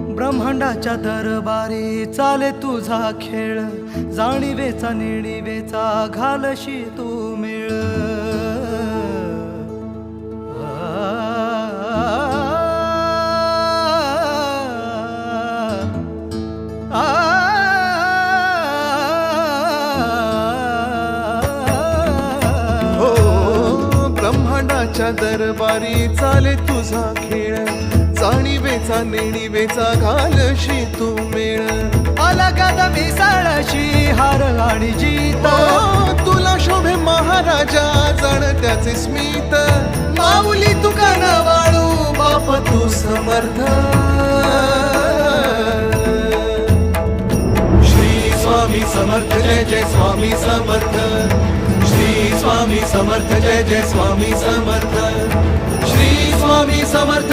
ब्रह्मांडाच्या दरबारी चाले तुझा खेळ, जाणीवेचा नेणीवेचा घालशी तू मेळ. ब्रह्मांडाच्या दरबारी चाले तुझा खेळ, जाणीवेचा नेणीवेचा घालशी तू मेळ. अलगद मिसळशी हार आणि जीत, तुला शोभे महाराजा जाण त्याचे स्मित. माऊली तुका न वाळू बाप तू समर्थ. श्री स्वामी समर्थ जय जय स्वामी समर्थ. श्री स्वामी समर्थ जय जय स्वामी समर्थ. श्री स्वामी समर्थ